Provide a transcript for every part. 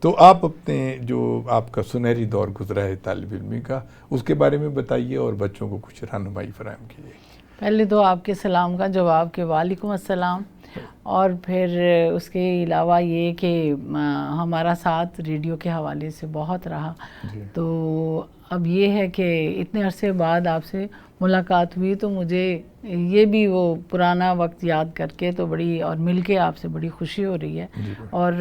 تو آپ اپنے جو آپ کا سنہری دور گزرا ہے طالب علمی کا، اس کے بارے میں بتائیے اور بچوں کو کچھ رہنمائی فراہم کیجیے۔ پہلے تو آپ کے سلام کا جواب کہ وعلیکم السلام، اور پھر اس کے علاوہ یہ کہ ہمارا ساتھ ریڈیو کے حوالے سے بہت رہا، تو اب یہ ہے کہ اتنے عرصے بعد آپ سے ملاقات ہوئی تو مجھے یہ بھی وہ پرانا وقت یاد کر کے تو بڑی، اور مل کے آپ سے بڑی خوشی ہو رہی ہے، اور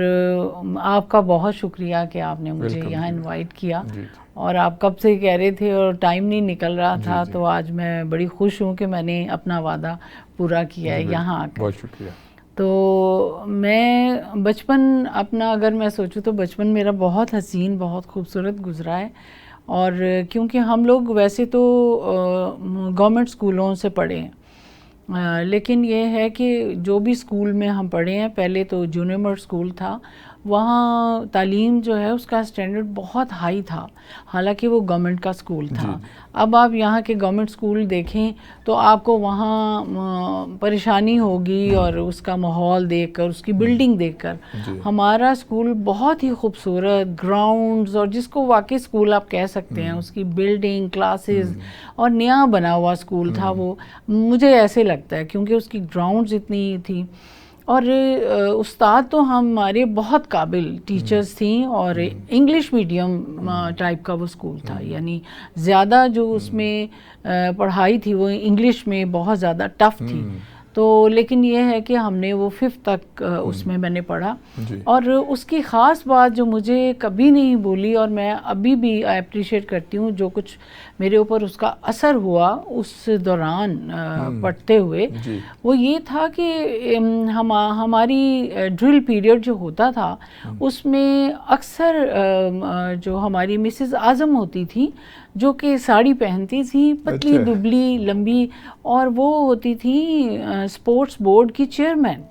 آپ کا بہت شکریہ کہ آپ نے مجھے یہاں انوائٹ کیا، اور آپ کب سے کہہ رہے تھے اور ٹائم نہیں نکل رہا تھا، تو آج میں بڑی خوش ہوں کہ میں نے اپنا وعدہ پورا کیا ہے یہاں آ کر۔ بہت شکریہ۔ تو میں بچپن اپنا اگر میں سوچوں تو بچپن میرا بہت حسین، بہت خوبصورت گزرا ہے، اور کیونکہ ہم لوگ ویسے تو گورنمنٹ اسکولوں سے پڑھے ہیں، لیکن یہ ہے کہ جو بھی اسکول میں ہم پڑھے ہیں، پہلے تو جونیئر مرڈ اسکول تھا، وہاں تعلیم جو ہے اس کا اسٹینڈرڈ بہت ہائی تھا، حالانکہ وہ گورنمنٹ کا اسکول تھا۔ اب آپ یہاں کے گورنمنٹ اسکول دیکھیں تو آپ کو وہاں پریشانی ہوگی، اور اس کا ماحول دیکھ کر، اس کی بلڈنگ دیکھ کر۔ ہمارا اسکول بہت ہی خوبصورت گراؤنڈز، اور جس کو واقعی اسکول آپ کہہ سکتے ہیں، اس کی بلڈنگ، کلاسز، اور نیا بنا ہوا اسکول تھا وہ، مجھے ایسے لگتا ہے، کیونکہ اس کی گراؤنڈز اتنی تھی، اور استاد تو ہمارے بہت قابل ٹیچرز تھیں، اور انگلش میڈیم ٹائپ کا وہ اسکول تھا، یعنی زیادہ جو اس میں پڑھائی تھی وہ انگلش میں بہت زیادہ ٹف تھی، تو لیکن یہ ہے کہ ہم نے وہ 5th تک اس میں نے پڑھا، اور اس کی خاص بات جو مجھے کبھی نہیں بھولی، اور میں ابھی بھی اپریشیٹ کرتی ہوں جو کچھ میرے اوپر اس کا اثر ہوا اس دوران پڑھتے ہوئے، وہ یہ تھا کہ ہماری ڈرل پیریڈ جو ہوتا تھا اس میں اکثر جو ہماری مسز اعظم ہوتی تھی، جو کہ ساڑی پہنتی تھی، پتلی دبلی لمبی، اور وہ ہوتی تھی اسپورٹس بورڈ کی چیئرمین،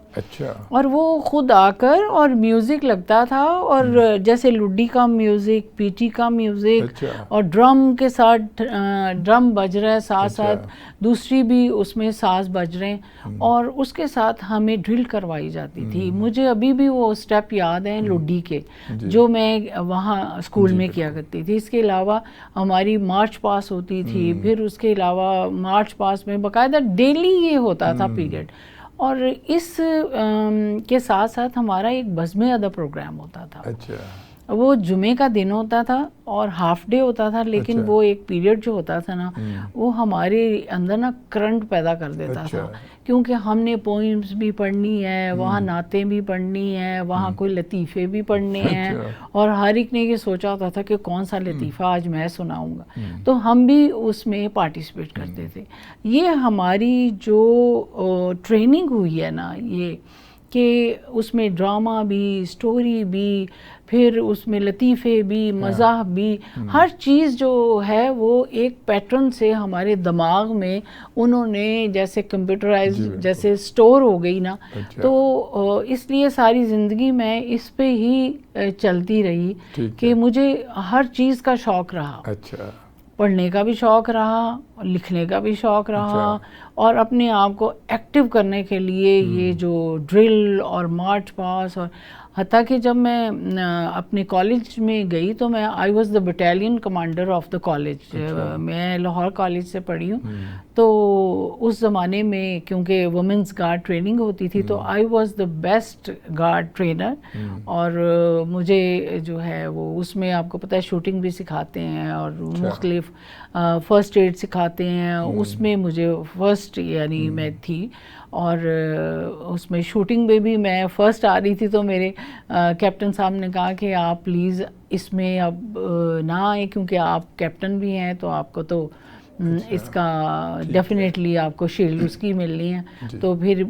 اور وہ خود آ کر، اور میوزک لگتا تھا، اور جیسے لڈی کا میوزک، پیٹی کا میوزک، اور ڈرم کے ساتھ ڈرم بج رہا ہے، ساتھ ساتھ دوسری بھی اس میں ساز بج رہے ہیں، اور اس کے ساتھ ہمیں ڈرل کروائی جاتی تھی۔ مجھے ابھی بھی وہ اسٹیپ یاد ہیں لڈی کے، جو میں وہاں اسکول میں کیا کرتی تھی۔ اس کے علاوہ ہماری مارچ پاس ہوتی تھی، پھر اس کے علاوہ مارچ پاس میں باقاعدہ ڈیلی یہ ہوتا تھا پیریڈ، اور اس کے ساتھ ساتھ ہمارا ایک بزم ادب پروگرام ہوتا تھا۔ وہ جمعے کا دن ہوتا تھا اور ہاف ڈے ہوتا تھا، لیکن وہ ایک پیریڈ جو ہوتا تھا نا، وہ ہمارے اندر نا کرنٹ پیدا کر دیتا تھا، کیونکہ ہم نے پوئمز بھی پڑھنی ہے، وہاں نعتیں بھی پڑھنی ہیں، وہاں کوئی لطیفے بھی پڑھنے ہیں، اور ہر ایک نے یہ سوچا ہوتا تھا کہ کون سا لطیفہ آج میں سناؤں گا، تو ہم بھی اس میں پارٹیسپیٹ کرتے تھے۔ یہ ہماری جو ٹریننگ ہوئی ہے نا، یہ کہ اس میں ڈرامہ بھی، سٹوری بھی، پھر اس میں لطیفے بھی، مزاح بھی، ہر چیز جو ہے وہ ایک پیٹرن سے ہمارے دماغ میں انہوں نے جیسے کمپیوٹرائز جیسے سٹور ہو گئی نا، تو اس لیے ساری زندگی میں اس پہ ہی چلتی رہی کہ مجھے ہر چیز کا شوق رہا، پڑھنے کا بھی شوق رہا، لکھنے کا بھی شوق رہا، اور اپنے آپ کو ایکٹیو کرنے کے لیے یہ جو ڈرل اور مارچ پاس، اور حتیٰ کہ جب میں اپنے کالج میں گئی تو میں I was the battalion commander of the college, میں لاہور کالج سے پڑھی ہوں، تو اس زمانے میں کیونکہ وومنس گارڈ ٹریننگ ہوتی تھی تو I was the best guard trainer, اور مجھے جو ہے وہ اس میں آپ کو پتہ ہے شوٹنگ بھی سکھاتے ہیں، اور مختلف فرسٹ ایڈ سکھاتے ہیں، اس میں مجھے فرسٹ یعنی میں تھی، اور اس میں شوٹنگ میں بھی میں فرسٹ آ رہی تھی، تو میرے کیپٹن صاحب نے کہا کہ آپ پلیز اس میں اب نہ آئیں، کیونکہ آپ کیپٹن بھی ہیں تو آپ کو تو اس کا ڈیفینیٹلی آپ کو شیلڈ اس کی ملنی ہے، تو پھر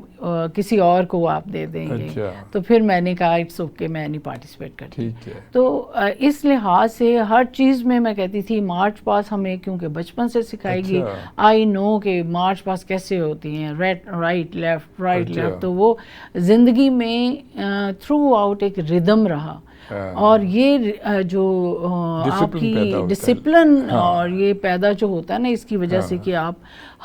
کسی اور کو آپ دے دیں گے، تو پھر میں نے کہا اٹس اوکے، میں نہیں پارٹیسپیٹ کرتی۔ تو اس لحاظ سے ہر چیز میں کہتی تھی مارچ پاس ہمیں کیونکہ بچپن سے سکھائے گی، آئی نو کہ مارچ پاس کیسے ہوتی ہیں، رائٹ لیفٹ رائٹ لیفٹ، تو وہ زندگی میں تھرو آؤٹ ایک ردم رہا، اور یہ جو آپ کی ڈسپلن اور یہ پیدا جو ہوتا ہے نا اس کی وجہ سے کہ آپ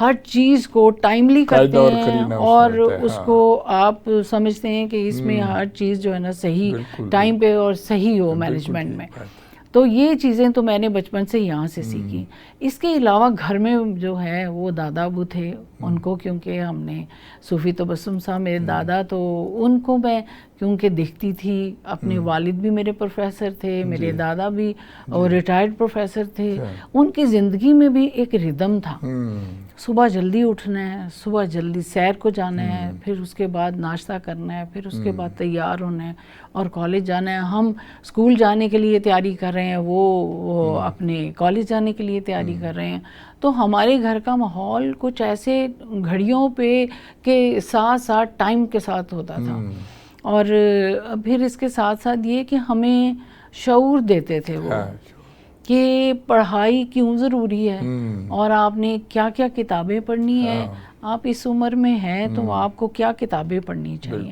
ہر چیز کو ٹائملی کرتے ہیں اور اس کو آپ سمجھتے ہیں کہ اس میں ہر چیز جو ہے نا صحیح ٹائم پہ اور صحیح ہو مینجمنٹ میں. تو یہ چیزیں تو میں نے بچپن سے یہاں سے سیکھی. اس کے علاوہ گھر میں جو ہے وہ دادا ابو تھے, ان کو کیونکہ ہم نے صوفی تبسم صاحب میرے دادا, تو ان کو میں کیونکہ دیکھتی تھی, اپنے والد بھی میرے پروفیسر تھے, میرے دادا بھی ریٹائرڈ پروفیسر تھے, ان کی زندگی میں بھی ایک ردم تھا. صبح جلدی اٹھنا ہے, صبح جلدی سیر کو جانا ہے, پھر اس کے بعد ناشتہ کرنا ہے, پھر اس کے بعد تیار ہونا ہے اور کالج جانا ہے. ہم اسکول جانے کے لیے تیاری کر رہے ہیں, وہ اپنے کالج جانے کے لیے تیاری کر رہے ہیں. تو ہمارے گھر کا ماحول کچھ ایسے گھڑیوں پہ کے ساتھ ساتھ ٹائم کے ساتھ ہوتا تھا. اور پھر اس کے ساتھ ساتھ یہ کہ ہمیں شعور دیتے تھے وہ کہ پڑھائی کیوں ضروری ہے اور آپ نے کیا کیا کتابیں پڑھنی ہیں, آپ اس عمر میں ہیں تو آپ کو کیا کتابیں پڑھنی چاہیے.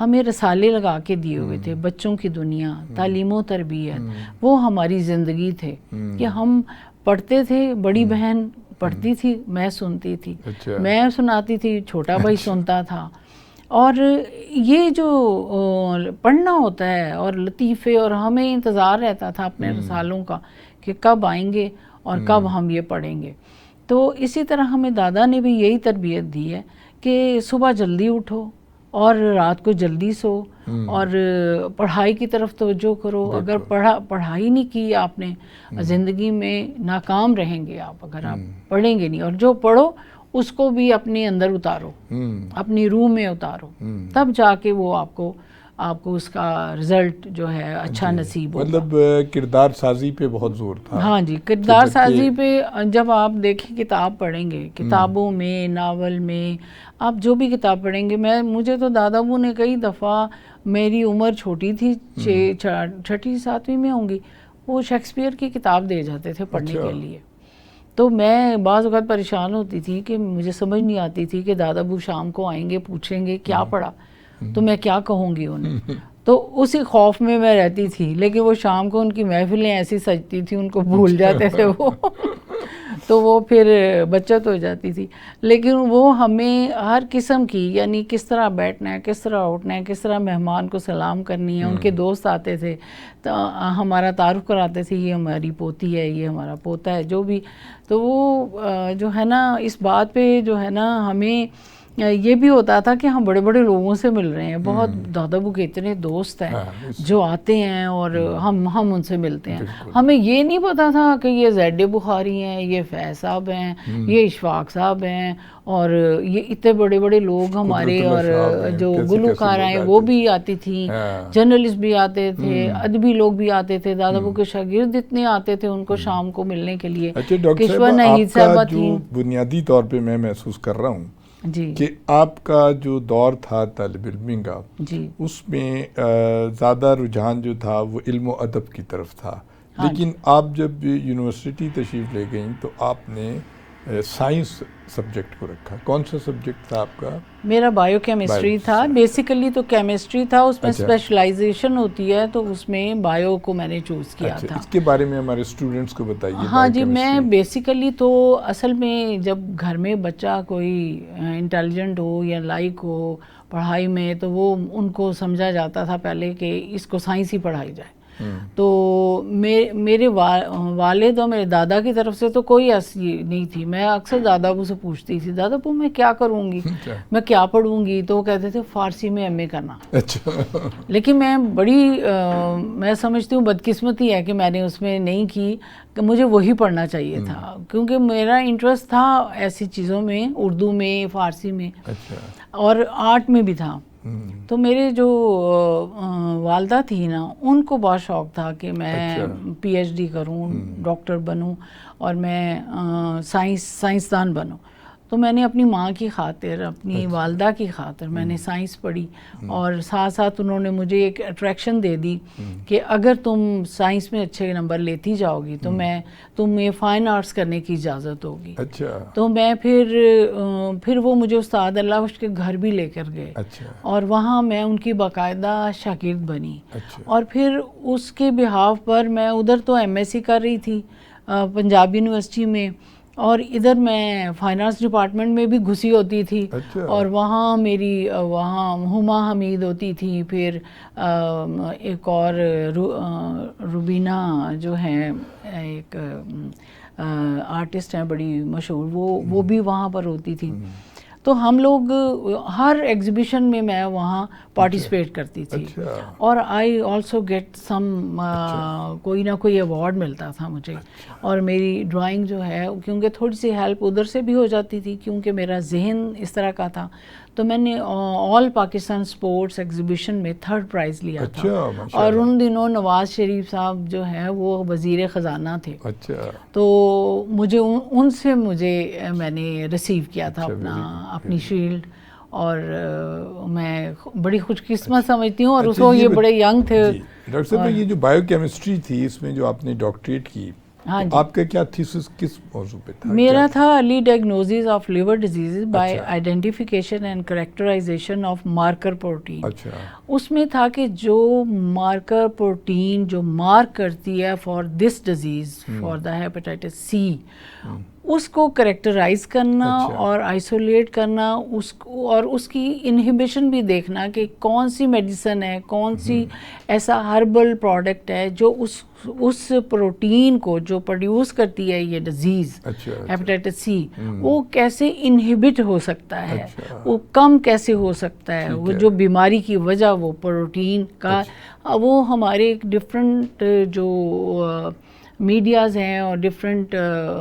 ہمیں رسالے لگا کے دیے ہوئے تھے, بچوں کی دنیا, تعلیم و تربیت, وہ ہماری زندگی تھے کہ ہم پڑھتے تھے. بڑی بہن پڑھتی تھی, میں سنتی تھی, میں سناتی تھی, چھوٹا بھائی سنتا تھا. اور یہ جو پڑھنا ہوتا ہے اور لطیفے, اور ہمیں انتظار رہتا تھا اپنے رسالوں کا کہ کب آئیں گے اور کب ہم یہ پڑھیں گے. تو اسی طرح ہمیں دادا نے بھی یہی تربیت دی ہے کہ صبح جلدی اٹھو اور رات کو جلدی سو اور پڑھائی کی طرف توجہ کرو. اگر پڑھائی نہیں کی آپ نے زندگی میں ناکام رہیں گے آپ, اگر آپ پڑھیں گے نہیں. اور جو پڑھو اس کو بھی اپنے اندر اتارو, اپنی روح میں اتارو, تب جا کے وہ آپ کو اس کا رزلٹ جو ہے اچھا نصیب ہوگا. مطلب کردار سازی پہ بہت زور تھا. ہاں جی, کردار سازی پہ. جب آپ دیکھیں کتاب پڑھیں گے, کتابوں میں, ناول میں, آپ جو بھی کتاب پڑھیں گے, مجھے تو دادا ابو نے کئی دفعہ, میری عمر چھوٹی تھی, 6ٹھی 7ویں میں ہوں گی, وہ شیکسپیئر کی کتاب دے جاتے تھے پڑھنے کے لیے. تو میں بعض اوقات پریشان ہوتی تھی کہ مجھے سمجھ نہیں آتی تھی کہ دادا ابو شام کو آئیں گے, پوچھیں گے کیا پڑھا, تو میں کیا کہوں گی انہیں. تو اسی خوف میں رہتی تھی. لیکن وہ شام کو ان کی محفلیں ایسی سجتی تھی, ان کو بھول جاتے تھے وہ تو وہ پھر بچت ہو جاتی تھی. لیکن وہ ہمیں ہر قسم کی, یعنی کس طرح بیٹھنا ہے, کس طرح اٹھنا ہے, کس طرح مہمان کو سلام کرنی ہے. ان کے دوست آتے تھے تو ہمارا تعارف کراتے تھے, یہ ہماری پوتی ہے, یہ ہمارا پوتا ہے, جو بھی. تو وہ جو ہے نا اس بات پہ جو ہے نا ہمیں یہ بھی ہوتا تھا کہ ہم بڑے بڑے لوگوں سے مل رہے ہیں. بہت دادا ابو کے اتنے دوست ہیں جو آتے ہیں اور ہم ان سے ملتے ہیں. ہمیں یہ نہیں پتا تھا کہ یہ زید بخاری ہیں, یہ فیض صاحب ہیں, یہ اشفاق صاحب ہیں, اور یہ اتنے بڑے بڑے لوگ ہمارے, اور جو گلوکار ہیں وہ بھی آتی تھیں, جرنلسٹ بھی آتے تھے, ادبی لوگ بھی آتے تھے. دادا ابو کے شاگرد اتنے آتے تھے ان کو شام کو ملنے کے لیے. کشور نحید صاحبہ تھیں. بنیادی طور پہ میں محسوس کر رہا ہوں کہ آپ کا جو دور تھا طالب علمی کا, اس میں زیادہ رجحان جو تھا وہ علم و ادب کی طرف تھا. لیکن آپ جب یونیورسٹی تشریف لے گئیں تو آپ نے سائنس سبجیکٹ کو رکھا. کون سا سبجیکٹ تھا آپ کا؟ میرا بائیو کیمسٹری تھا. بیسیکلی تو کیمسٹری تھا, اس میں اسپیشلائزیشن ہوتی ہے, تو اس میں بائیو کو میں نے چوز کیا تھا. اس کے بارے میں ہمارے اسٹوڈنٹس کو بتائیے. ہاں جی, میں بیسیکلی تو اصل میں جب گھر میں بچہ کوئی انٹیلیجنٹ ہو یا لائق ہو پڑھائی میں, تو وہ ان کو سمجھا جاتا تھا پہلے کہ اس کو سائنس ہی پڑھائی جائے. تو میرے والد اور میرے دادا کی طرف سے تو کوئی ایسی نہیں تھی. میں اکثر دادا ابو سے پوچھتی تھی, دادا ابو میں کیا کروں گی, میں کیا پڑھوں گی, تو وہ کہتے تھے فارسی میں ایم اے کرنا. لیکن میں میں سمجھتی ہوں بدقسمتی ہے کہ میں نے اس میں نہیں کی, کہ مجھے وہی پڑھنا چاہیے تھا, کیونکہ میرا انٹرسٹ تھا ایسی چیزوں میں, اردو میں, فارسی میں, اور آرٹ میں بھی تھا. تو میرے جو والدہ تھی نا, ان کو بہت شوق تھا کہ میں پی ایچ ڈی کروں, ڈاکٹر بنوں, اور میں سائنسدان بنوں. تو میں نے اپنی ماں کی خاطر، اپنی والدہ کی خاطر میں نے سائنس پڑھی، اور ساتھ ساتھ انہوں نے مجھے ایک اٹریکشن دے دی کہ اگر تم سائنس میں اچھے نمبر لیتی جاؤ گی تو تمہیں فائن آرٹس کرنے کی اجازت ہوگی. تو میں پھر وہ مجھے استاد اللہ بخش کے گھر بھی لے کر گئے، اور وہاں میں ان کی باقاعدہ شاگرد بنی. اور پھر اس کے بہاف پر میں ادھر تو ایم ایس سی کر رہی تھی پنجاب یونیورسٹی میں، اور ادھر میں فائنانس ڈپارٹمنٹ میں بھی گھسی ہوتی تھی. اور وہاں میری وہاں ہما حمید ہوتی تھی، پھر ایک اور روبینہ جو ہیں ایک آرٹسٹ ہیں بڑی مشہور، وہ بھی وہاں پر ہوتی تھی. تو ہم لوگ ہر ایگزیبیشن میں میں وہاں پارٹیسپیٹ کرتی تھی، اور آئی آلسو گیٹ سم کوئی نہ کوئی ایوارڈ ملتا تھا مجھے. اور میری ڈرائنگ جو ہے کیونکہ تھوڑی سی ہیلپ ادھر سے بھی ہو جاتی تھی کیونکہ میرا ذہن اس طرح کا تھا، تو میں نے آل پاکستان سپورٹس ایگزیبیشن میں 3rd پرائز لیا تھا. اور ان دنوں نواز شریف صاحب جو ہیں وہ وزیر خزانہ تھے، تو مجھے میں نے ریسیو کیا تھا اپنی شیلڈ، اور میں بڑی خوش قسمت سمجھتی ہوں. اور اس وقت یہ بڑے ینگ تھے. ڈاکٹر صاحب یہ جو بائیو کیمسٹری تھی اس میں جو آپ نے ڈاکٹریٹ کی، آپ کا کیا تھیسس کس موضوع پہ تھا؟ میرا تھا early diagnoses of liver diseases by identification and characterization of marker protein. اس میں تھا کہ جو مارکر پروٹین جو مارک کرتی ہے for this disease, for the hepatitis C, اس کو کریکٹرائز کرنا اور آئسولیٹ کرنا، اور اس کی انہیبیشن بھی دیکھنا کہ کون سی میڈیسن ہے، کون سی ایسا ہربل پروڈکٹ ہے جو اس پروٹین کو جو پروڈیوس کرتی ہے یہ ڈیزیز ہیپیٹائٹس سی، وہ کیسے انہیبٹ ہو سکتا ہے، وہ کم کیسے ہو سکتا ہے، وہ جو بیماری کی وجہ وہ پروٹین کا، وہ ہمارے ڈفرینٹ جو میڈیاز ہیں اور ڈفرینٹ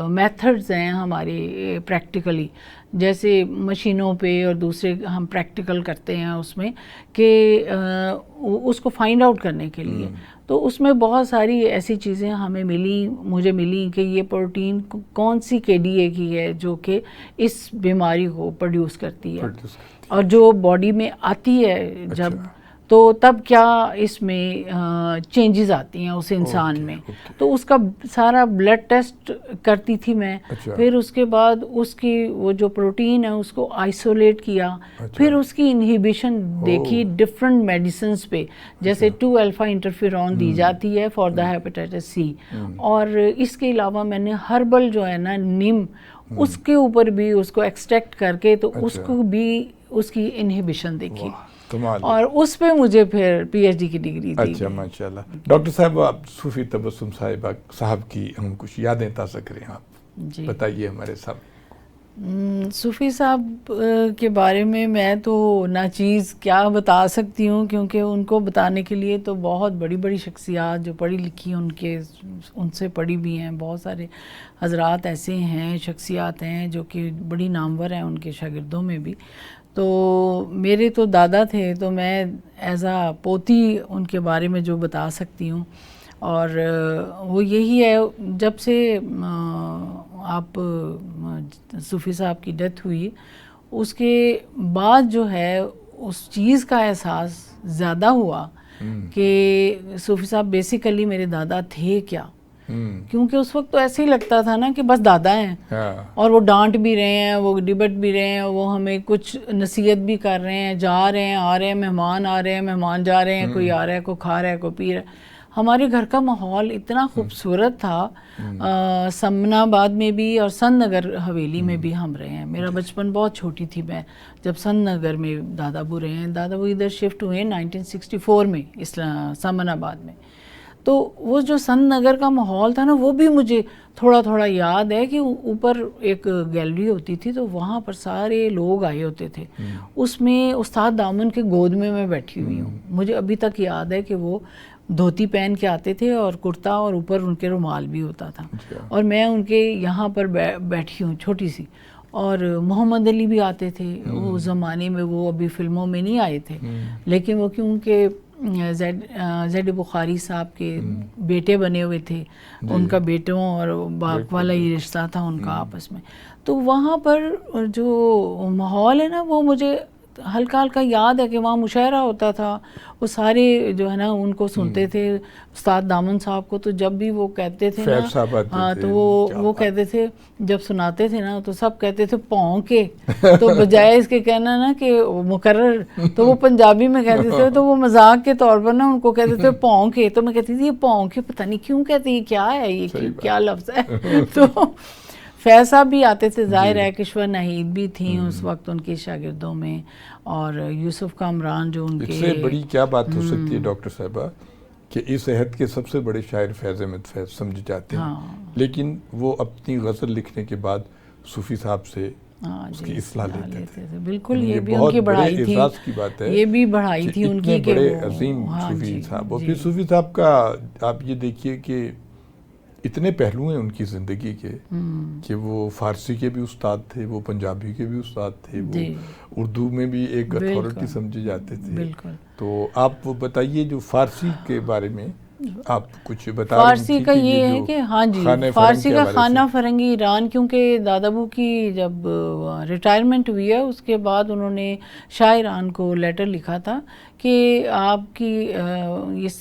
میتھڈز ہیں ہمارے پریکٹیکلی، جیسے مشینوں پہ اور دوسرے ہم پریکٹیکل کرتے ہیں اس میں کہ اس کو فائنڈ آؤٹ کرنے کے لیے. تو اس میں بہت ساری ایسی چیزیں مجھے ملی کہ یہ پروٹین کون سی کے ڈی اے کی ہے جو کہ اس بیماری کو پروڈیوس کرتی ہے، اور جو باڈی میں آتی ہے جب تو تب کیا اس میں چینجز آتی ہیں اس انسان میں. تو اس کا سارا بلڈ ٹیسٹ کرتی تھی میں، پھر اس کے بعد اس کی وہ جو پروٹین ہے اس کو آئسولیٹ کیا، پھر اس کی انہیبیشن دیکھی ڈفرینٹ میڈیسنز پہ، جیسے 2 الفا انٹرفیرون دی جاتی ہے فار دا ہیپیٹائٹس سی. اور اس کے علاوہ میں نے ہربل جو ہے نا نیم، اس کے اوپر بھی اس کو ایکسٹریکٹ کر کے تو اس کو بھی اس کی انہیبیشن دیکھی، اور اس پہ مجھے پھر پی ایچ ڈی کی ڈگری دی. اچھا ماشاءاللہ. ڈاکٹر صاحب آپ صوفی تبسم صاحب کی ہم کچھ یادیں تازہ کریں، آپ بتائیے ہمارے سامنے. صوفی صاحب کے بارے میں تو ناچیز کیا بتا سکتی ہوں، کیونکہ ان کو بتانے کے لیے تو بہت بڑی بڑی شخصیات جو پڑھی لکھی ان سے پڑھی بھی ہیں. بہت سارے حضرات ایسے ہیں، شخصیات ہیں جو کہ بڑی نامور ہیں ان کے شاگردوں میں بھی. تو میرے تو دادا تھے، تو میں ایز اے پوتی ان کے بارے میں جو بتا سکتی ہوں، اور وہ یہی ہے جب سے آپ صوفی صاحب کی ڈیتھ ہوئی اس کے بعد جو ہے اس چیز کا احساس زیادہ ہوا کہ صوفی صاحب بیسیکلی میرے دادا تھے کیا. کیونکہ اس وقت تو ایسے ہی لگتا تھا نا کہ بس دادا ہیں، اور وہ ڈانٹ بھی رہے ہیں، وہ ڈبٹ بھی رہے ہیں، وہ ہمیں کچھ نصیحت بھی کر رہے ہیں، جا رہے ہیں آ رہے ہیں، مہمان آ رہے ہیں مہمان جا رہے ہیں، کوئی آ رہا ہے کوئی کھا رہا ہے کوئی پی رہا ہے. ہمارے گھر کا ماحول اتنا خوبصورت تھا، سمنا آباد میں بھی اور سن نگر حویلی میں بھی ہم رہے ہیں. میرا بچپن بہت چھوٹی تھی میں جب سن نگر میں دادا ابو رہے ہیں. دادا ابو ادھر شفٹ ہوئے 1964 میں سمن آباد میں. تو وہ جو سن نگر کا ماحول تھا نا وہ بھی مجھے تھوڑا تھوڑا یاد ہے کہ اوپر ایک گیلری ہوتی تھی تو وہاں پر سارے لوگ آئے ہوتے تھے. اس میں استاد دامن کے گود میں بیٹھی ہوئی ہوں. مجھے ابھی تک یاد ہے کہ وہ دھوتی پہن کے آتے تھے اور کرتا اور اوپر ان کے رومال بھی ہوتا تھا, اور میں ان کے یہاں پر بیٹھی ہوں چھوٹی سی. اور محمد علی بھی آتے تھے اس زمانے میں, وہ ابھی فلموں میں نہیں آئے تھے, لیکن وہ کیونکہ زید بخاری صاحب کے بیٹے بنے ہوئے تھے، ان کا بیٹوں اور باپ والا ہی رشتہ تھا ان کا آپس میں. تو وہاں پر جو ماحول ہے نا وہ مجھے ہلکا ہلکا یاد ہے کہ وہاں مشاعرہ ہوتا تھا، وہ سارے جو ہے نا ان کو سنتے تھے. استاد دامن صاحب کو تو جب بھی وہ کہتے تھے نا، ہاں تو وہ کہتے تھے جب سناتے تھے نا تو سب کہتے تھے پاؤں کے، تو بجائے اس کے کہنا نا کہ مقرر تو وہ پنجابی میں کہتے تھے، تو وہ مذاق کے طور پر نا ان کو کہتے تھے پاؤں کے. تو میں کہتی تھی یہ پاؤں کے پتہ نہیں کیوں کہتے ہیں، کیا ہے یہ، کیا لفظ ہے. تو فیض صاحب بھی آتے تھے، ظاہر ہے کشور نحید بھی تھیں اس وقت ان کی شاگردوں میں، اور یوسف کامران جو ان کے. اس سے بڑی کیا بات ہو سکتی ہے ڈاکٹر صاحبہ کہ اس عہد کے سب سے بڑے شاعر فیض احمد فیض سمجھے جاتے ہیں، لیکن وہ اپنی غزل لکھنے کے بعد صوفی صاحب سے اس کی اصلاح لیتے تھے. بالکل، یہ بھی ان کی بڑھائی تھی، اعزاز کی بات ہے، یہ بھی بڑھائی تھی ان کی، بڑے عظیم صوفی صاحب. اور پھر صوفی صاحب کا آپ یہ دیکھیے کہ اتنے پہلو ہیں ان کی زندگی کے کہ وہ فارسی کے بھی استاد تھے، وہ پنجابی کے بھی استاد تھے، وہ اردو میں بھی ایک اتھارٹی سمجھے جاتے تھے. تو آپ وہ بتائیے جو فارسی کے بارے میں آپ کچھ بتا رہے ہیں. فارسی کا یہ ہے کہ ہاں جی، فارسی کا خانہ فرنگی ایران، کیونکہ دادا ابو کی جب ریٹائرمنٹ ہوئی ہے اس کے بعد انہوں نے شاہ ایران کو لیٹر لکھا تھا کہ آپ کی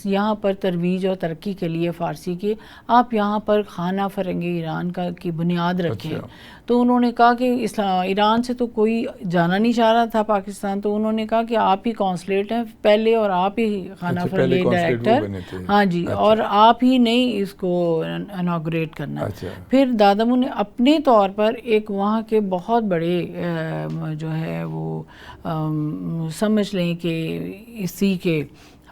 یہاں پر ترویج اور ترقی کے لیے فارسی کی آپ یہاں پر خانہ فرنگی ایران کی بنیاد رکھیں. تو انہوں نے کہا کہ ایران سے تو کوئی جانا نہیں چاہ رہا تھا پاکستان، تو انہوں نے کہا کہ آپ ہی کونسلیٹ ہیں پہلے اور آپ ہی خانہ فرنگی ڈائریکٹر، ہاں جی، اور آپ ہی نہیں اس کو انوگریٹ کرنا. پھر دادامو نے اپنے طور پر ایک وہاں کے بہت بڑے جو ہے وہ سمجھ لیں کہ اسی کے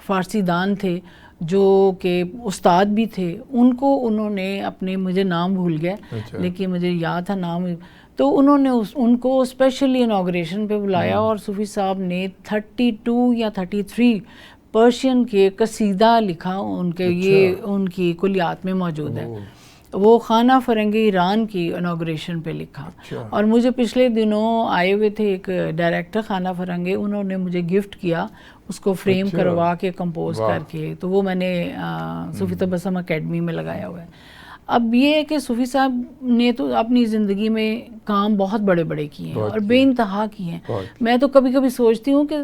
فارسی دان تھے جو کہ استاد بھی تھے، ان کو انہوں نے اپنے، مجھے نام بھول گیا لیکن مجھے یاد تھا نام، تو انہوں نے ان کو اسپیشلی انوگریشن پہ بلایا اور صوفی صاحب نے 32 یا 33 پرشین کے قصیدہ لکھا ان کے. یہ ان کی کلیات میں موجود ہے. وہ خانہ فرنگی ایران کی انوگریشن پہ لکھا. اور مجھے پچھلے دنوں آئے ہوئے تھے ایک ڈائریکٹر خانہ فرنگی، انہوں نے مجھے گفٹ کیا اس کو فریم کروا کے کمپوز کر کے، تو وہ میں نے صوفی تبسم اکیڈمی میں لگایا ہوا ہے. اب یہ ہے کہ صوفی صاحب نے تو اپنی زندگی میں کام بہت بڑے بڑے کیے ہیں اور بے انتہا کیے ہیں. میں تو کبھی کبھی سوچتی ہوں کہ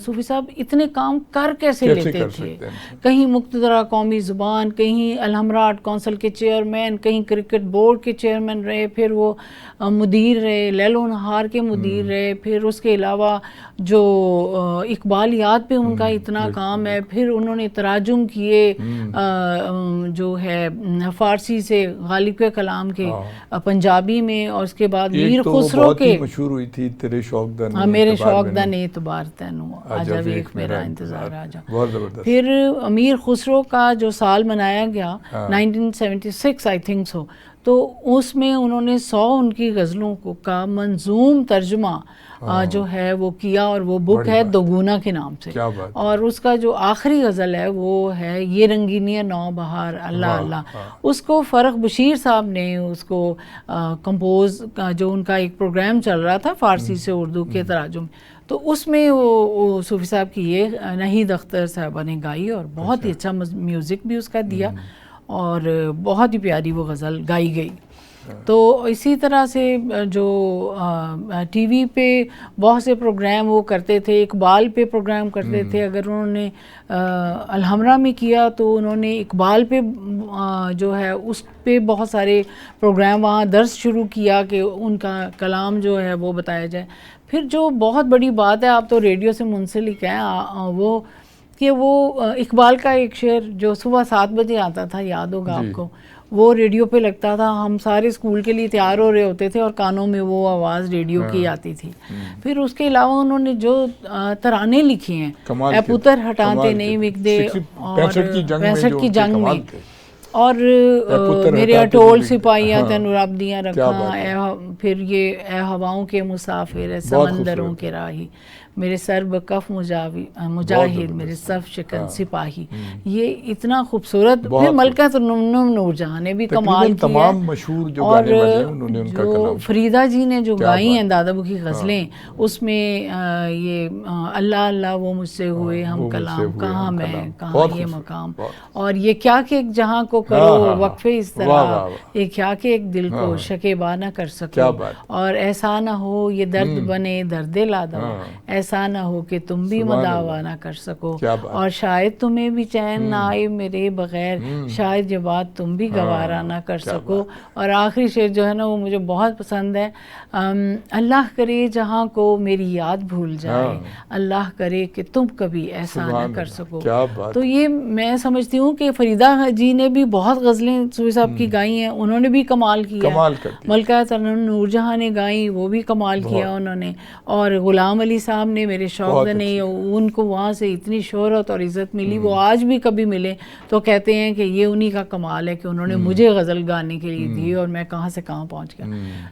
صوفی صاحب اتنے کام کر کیسے لیتے تھے. کہیں مقتدرہ قومی زبان، کہیں الحمراء آرٹ کونسل کے چیئرمین، کہیں کرکٹ بورڈ کے چیئرمین رہے، پھر وہ مدیر رہے، لیل و نہار کے مدیر رہے، پھر اس کے علاوہ جو اقبالیات پہ ان کا اتنا کام ہے، پھر انہوں نے تراجم کیے جو ہے فارسی سے غالب کے کلام کے پنجابی میں، اور اس کے بعد میر خسرو کے مشہور ہوئی تھی تیرے شوق دا میرے شوق دا اعتبار تینوں آجا ویکھ میرا انتظار آجا. پھر امیر خسرو کا جو سال منایا گیا 1976 آئی تھنک سو، تو اس میں انہوں نے 100 ان کی غزلوں کا منظوم ترجمہ جو ہے وہ کیا، اور وہ بک ہے دوگنا کے نام سے. اور اس کا جو آخری غزل ہے وہ ہے یہ رنگینی نو بہار اللہ اللہ. اس کو فرخ بشیر صاحب نے اس کو کمپوز، جو ان کا ایک پروگرام چل رہا تھا فارسی سے اردو کے تراجم، تو اس میں وہ صوفی صاحب کی یہ نہید اختر صاحبہ نے گائی، اور بہت ہی اچھا میوزک بھی اس کا دیا، اور بہت ہی پیاری وہ غزل گائی گئی. تو اسی طرح سے جو ٹی وی پہ بہت سے پروگرام وہ کرتے تھے، اقبال پہ پروگرام کرتے تھے. اگر انہوں نے الحمراء میں کیا تو انہوں نے اقبال پہ جو ہے اس پہ بہت سارے پروگرام وہاں درس شروع کیا کہ ان کا کلام جو ہے وہ بتایا جائے. پھر جو بہت بڑی بات ہے، آپ تو ریڈیو سے منسلک ہیں، وہ کہ وہ اقبال کا ایک شعر جو صبح 7 بجے آتا تھا، یاد ہوگا آپ کو، وہ ریڈیو پہ لگتا تھا، ہم سارے اسکول کے لیے تیار ہو رہے ہوتے تھے اور کانوں میں وہ آواز ریڈیو کی آتی تھی. پھر اس کے علاوہ انہوں نے جو ترانے لکھے ہیں، اے پتر ہٹاتے نہیں وکدے، اور 65 کی جنگ میں، اور میرے اٹول سپاہیاں تینوں رب دیاں رکھاں، پھر یہ اے ہواؤں کے مسافر، اے سمندروں کے راہی، میرے سر بکف مجاہد، میرے صف شکن سپاہی، یہ اتنا خوبصورت. پھر ملکہ ترنم نور جہاں نے بھی کمال کیا. تمام مشہور جو گانے بجے انہوں نے ان کا کلام. فریدہ جی نے جو گائی ہیں دادا بو کی غزلیں، اس میں یہ اللہ اللہ وہ مجھ سے ہوئے ہم کلام، کہاں میں کہاں یہ مقام، اور یہ کیا کہ ایک جہاں کو کرو وقفے اس طرح، یہ کیا کہ ایک دل کو شکیبا نہ کر سکو، اور ایسا نہ ہو یہ درد بنے درد لا دو، ایسا نہ ہو کہ تم بھی مداوا نہ کر سکو، اور شاید تمہیں بھی چین نہ آئے میرے بغیر، شاید یہ بات تم بھی گوارا نہ کر سکو. اور آخری شعر جو ہے نا وہ مجھے بہت پسند ہے، اللہ کرے جہاں کو میری یاد بھول جائے، اللہ کرے کہ تم کبھی ایسا نہ کر سکو. تو یہ میں سمجھتی ہوں کہ فریدہ جی نے بھی بہت غزلیں صوفی صاحب کی گائی ہیں، انہوں نے بھی کمال کیا. ملکہ ترنم نور جہاں نے گائی وہ بھی کمال کیا انہوں نے. اور غلام علی صاحب نے میرے شوق نے، ان کو وہاں سے اتنی شہرت اور عزت ملی، وہ آج بھی کبھی ملے تو کہتے ہیں کہ یہ انہی کا کمال ہے کہ انہوں نے مجھے غزل گانے کے لیے دی اور میں کہاں سے کہاں پہنچ گیا.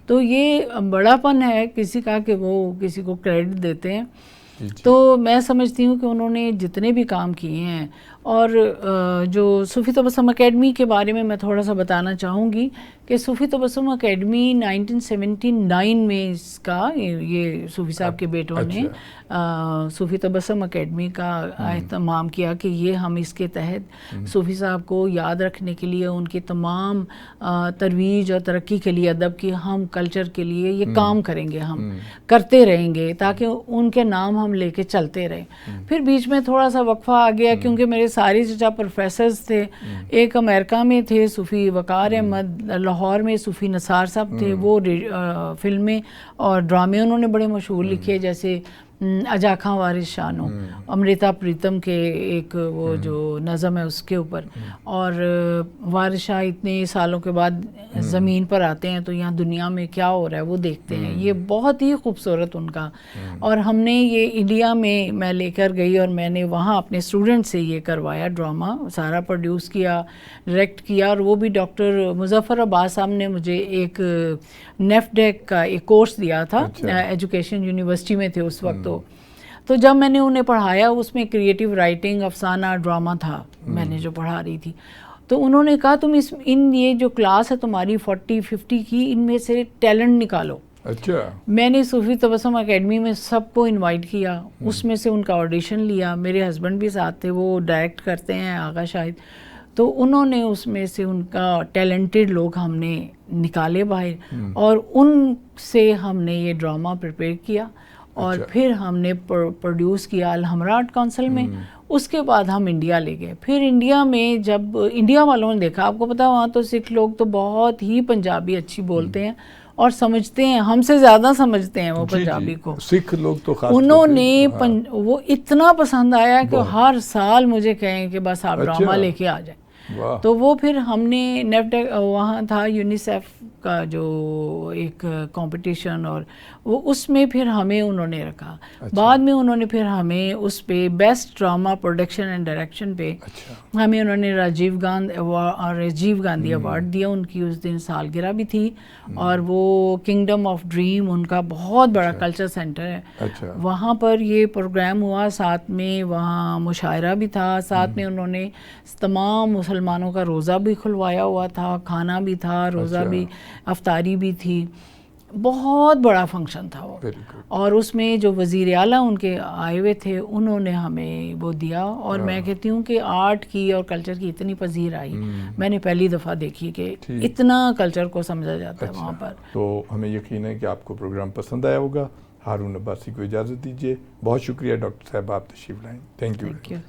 تو یہ بڑا پن ہے کسی کا کہ وہ کسی کو کریڈٹ دیتے ہیں. تو میں سمجھتی ہوں کہ انہوں نے جتنے بھی کام کیے ہیں. اور جو صوفی تبسم اکیڈمی کے بارے میں تھوڑا سا بتانا چاہوں گی کہ صوفی تبسم اکیڈمی 1979 میں اس کا یہ صوفی صاحب کے بیٹوں نے صوفی تبسم اکیڈمی کا اہتمام کیا کہ یہ ہم اس کے تحت صوفی صاحب کو یاد رکھنے کے لیے، ان کی تمام ترویج اور ترقی کے لیے، ادب کی ہم کلچر کے لیے یہ کام کریں گے، ہم کرتے رہیں گے تاکہ ان کے نام ہم لے کے چلتے رہیں. پھر بیچ میں تھوڑا سا وقفہ آ گیا کیونکہ میرے سارے چچا پروفیسرز تھے. ایک امریکہ میں تھے صوفی وقار احمد، لاہور میں صوفی نثار صاحب تھے، وہ فلمیں اور ڈرامے انہوں نے بڑے مشہور لکھے، جیسے اجا خاں وارث شانو، امرتا پریتم کے ایک وہ جو نظم ہے اس کے اوپر. اور وارث شاہ اتنے سالوں کے بعد زمین پر آتے ہیں تو یہاں دنیا میں کیا ہو رہا ہے وہ دیکھتے ہیں. یہ بہت ہی خوبصورت ان کا. اور ہم نے یہ انڈیا میں لے کر گئی اور میں نے وہاں اپنے اسٹوڈنٹ سے یہ کروایا، ڈرامہ سارا پروڈیوس کیا، ڈائریکٹ کیا. اور وہ بھی ڈاکٹر مظفر عباس صاحب نے مجھے ایک نیف ڈیک کا ایک کورس دیا تھا، ایجوکیشن یونیورسٹی میں تھے اس وقت. تو جب میں نے انہیں پڑھایا، اس میں کریٹیو رائٹنگ، افسانہ، ڈرامہ تھا میں نے جو پڑھا رہی تھی. تو انہوں نے کہا تم یہ جو کلاس ہے تمہاری 40-50 کی، ان میں سے ٹیلنٹ نکالو. اچھا. میں نے صوفی تبسم اکیڈمی میں سب کو انوائٹ کیا، اس میں سے ان کا آڈیشن لیا. میرے ہسبینڈ بھی ساتھ تھے، وہ ڈائریکٹ کرتے ہیں آغا شاہد. تو انہوں نے اس میں سے ان کا ٹیلنٹڈ لوگ ہم نے نکالے باہر، اور ان سے ہم نے یہ ڈرامہ پریپیئر کیا. اور پھر ہم نے پروڈیوس کیا الحمرا آرٹ کونسل میں. اس کے بعد ہم انڈیا لے گئے. پھر انڈیا میں جب انڈیا والوں نے دیکھا، آپ کو پتا وہاں تو سکھ لوگ تو بہت ہی پنجابی اچھی بولتے ہیں اور سمجھتے ہیں، ہم سے زیادہ سمجھتے ہیں وہ پنجابی کو. سکھ لوگ تو خاص انہوں نے وہ اتنا پسند آیا کہ ہر سال مجھے کہیں کہ بس آپ ڈرامہ لے کے آ جائیں. تو وہ پھر ہم نے وہاں تھا یونیسیف کا جو ایک کمپٹیشن، اور وہ اس میں پھر ہمیں انہوں نے رکھا. بعد میں انہوں نے پھر ہمیں اس پہ best drama production and direction پہ ہمیں انہوں نے راجیو گاندھی ایوارڈ دیا. ان کی اس دن سالگرہ بھی تھی. اور وہ کنگڈم آف ڈریم ان کا بہت بڑا کلچر سینٹر ہے، وہاں پر یہ پروگرام ہوا. ساتھ میں وہاں مشاعرہ بھی تھا، ساتھ میں انہوں نے تمام مسلمانوں کا روزہ بھی کھلوایا ہوا تھا، کھانا بھی تھا، روزہ بھی، افطاری بھی تھی. بہت بڑا فنکشن تھا وہ. اور اس میں جو وزیر اعلیٰ ان کے آئے ہوئے تھے انہوں نے ہمیں وہ دیا. اور میں کہتی ہوں کہ آرٹ کی اور کلچر کی اتنی پذیر آئی، میں نے پہلی دفعہ دیکھی کہ اتنا کلچر کو سمجھا جاتا ہے وہاں پر. تو ہمیں یقین ہے کہ آپ کو پروگرام پسند آیا ہوگا. ہارون عباسی کو اجازت دیجیے. بہت شکریہ ڈاکٹر صاحب، آپ تشریف لائیں. Thank you.